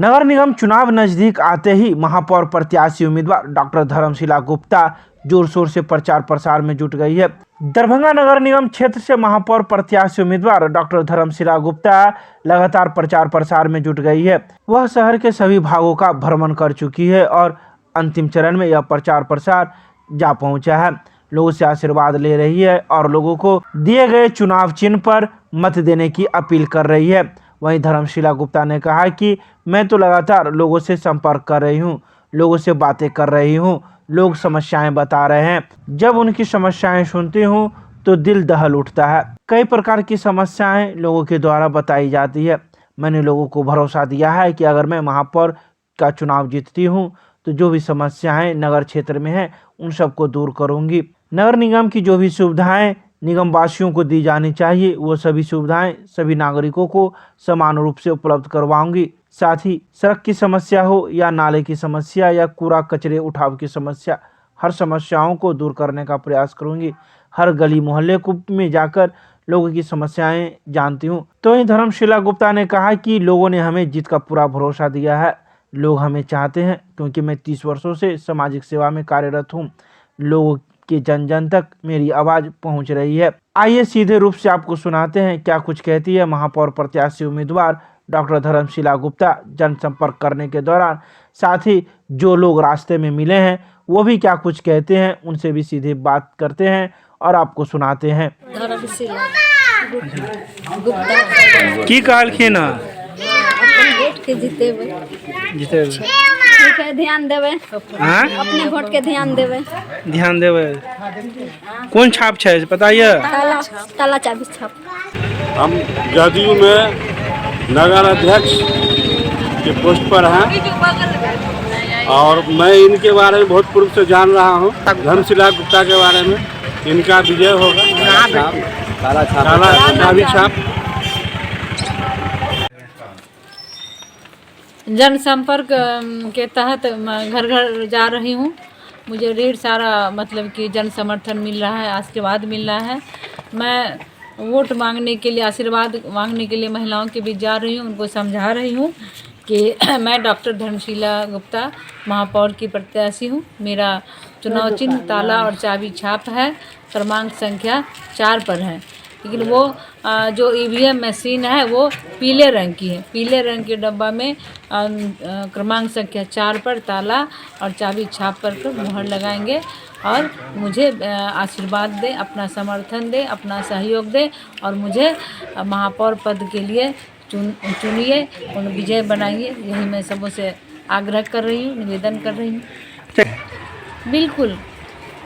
नगर निगम चुनाव नजदीक आते ही महापौर प्रत्याशी उम्मीदवार डॉक्टर धर्मशिला गुप्ता जोर शोर से प्रचार प्रसार में जुट गई है। दरभंगा नगर निगम क्षेत्र से महापौर प्रत्याशी उम्मीदवार डॉक्टर धर्मशिला गुप्ता लगातार प्रचार प्रसार में जुट गई है। वह शहर के सभी भागों का भ्रमण कर चुकी है और अंतिम चरण में यह प्रचार प्रसार जा पहुंचा है। लोगों से आशीर्वाद ले रही है और लोगों को दिए गए चुनाव चिन्ह पर मत देने की अपील कर रही है। वहीं धर्मशिला गुप्ता ने कहा कि मैं तो लगातार लोगों से संपर्क कर रही हूं, लोगों से बातें कर रही हूं, लोग समस्याएं बता रहे हैं। जब उनकी समस्याएं सुनती हूं तो दिल दहल उठता है। कई प्रकार की समस्याएं लोगों के द्वारा बताई जाती है। मैंने लोगों को भरोसा दिया है कि अगर मैं महापौर का चुनाव जीतती हूं तो जो भी समस्याएं नगर क्षेत्र में है उन सबको दूर करूंगी। नगर निगम की जो भी सुविधाएं निगम वासियों को दी जानी चाहिए वो सभी सुविधाएं सभी नागरिकों को समान रूप से उपलब्ध करवाऊंगी। साथ ही सड़क की समस्या हो या नाले की समस्या या कूड़ा कचरे उठाव की समस्या, हर समस्याओं को दूर करने का प्रयास करूंगी। हर गली मोहल्ले में जाकर लोगों की समस्याएं जानती हूं। तो ही धर्मशिला गुप्ता ने कहा कि लोगों ने हमें जीत का पूरा भरोसा दिया है। लोग हमें चाहते हैं क्योंकि मैं 30 वर्षों से सामाजिक सेवा में कार्यरत हूँ। लोगों कि जन जन तक मेरी आवाज पहुंच रही है। आइए सीधे रूप से आपको सुनाते हैं क्या कुछ कहती है महापौर प्रत्याशी उम्मीदवार डॉक्टर धर्मशिला गुप्ता जनसंपर्क करने के दौरान। साथ ही जो लोग रास्ते में मिले हैं वो भी क्या कुछ कहते हैं, उनसे भी सीधे बात करते हैं और आपको सुनाते हैं। धर्मशिला गुप्ता की कहलखिन अपन वोट के जीतेबे ध्यान देवे, अपने वोट के ध्यान देवे। कौन छाप है बताइए? ताला चाबी छाप। हम जदयू में नगर अध्यक्ष के पोस्ट पर हैं और मैं इनके बारे में बहुत पूर्व से जान रहा हूं। धर्मशिला गुप्ता के बारे में इनका विजय होगा। ताला चाबी छाप। जनसंपर्क के तहत घर घर जा रही हूँ। मुझे ढेर सारा मतलब कि जन समर्थन मिल रहा है, आशीर्वाद मिल रहा है। मैं वोट मांगने के लिए, आशीर्वाद मांगने के लिए महिलाओं के बीच जा रही हूँ। उनको समझा रही हूँ कि मैं डॉक्टर धर्मशिला गुप्ता महापौर की प्रत्याशी हूँ। मेरा चुनाव चिन्ह ताला और चाबी छाप है, क्रमांक संख्या 4 पर है। लेकिन वो जो ईवीएम मशीन है वो पीले रंग की है। पीले रंग के डब्बा में क्रमांक संख्या 4 पर ताला और चाबी छाप पर मुहर लगाएंगे और मुझे आशीर्वाद दे, अपना समर्थन दे, अपना सहयोग दे और मुझे महापौर पद के लिए चुनिए और विजय बनाइए। यही मैं सबों से आग्रह कर रही हूँ, निवेदन कर रही हूँ। बिल्कुल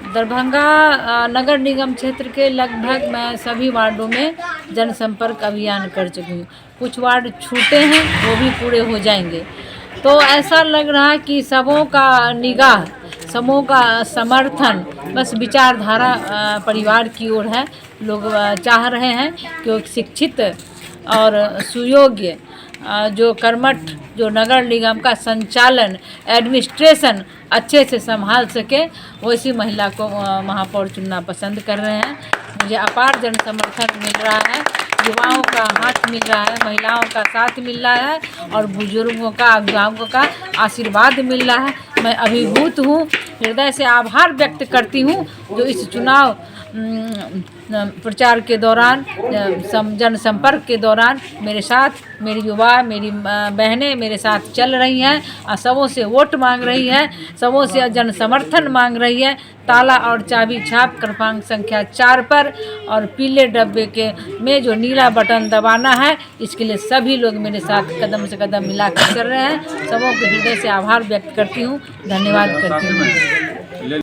दरभंगा नगर निगम क्षेत्र के लगभग मैं सभी वार्डों में जनसंपर्क अभियान कर चुकी हूँ। कुछ वार्ड छूटे हैं वो भी पूरे हो जाएंगे। तो ऐसा लग रहा है कि सबों का निगाह, सबों का समर्थन बस विचारधारा परिवार की ओर है। लोग चाह रहे हैं कि शिक्षित और सुयोग्य जो कर्मठ जो नगर निगम का संचालन एडमिनिस्ट्रेशन अच्छे से संभाल सके वैसी महिला को महापौर चुनना पसंद कर रहे हैं। मुझे अपार जन समर्थन मिल रहा है, युवाओं का हाथ मिल रहा है, महिलाओं का साथ मिल रहा है और बुजुर्गों का, अभिभावकों का आशीर्वाद मिल रहा है। मैं अभिभूत हूँ, हृदय से आभार व्यक्त करती हूँ जो इस चुनाव प्रचार के दौरान, जनसंपर्क के दौरान मेरे साथ, मेरी युवा, मेरी बहनें मेरे साथ चल रही हैं और सबों से वोट मांग रही हैं, सबों से जन समर्थन मांग रही है। ताला और चाबी छाप क्रमांक संख्या 4 पर और पीले डब्बे के में जो नीला बटन दबाना है, इसके लिए सभी लोग मेरे साथ कदम से कदम मिलाकर चल रहे हैं। सबों के हृदय से आभार व्यक्त करती हूँ, धन्यवाद करती हूँ।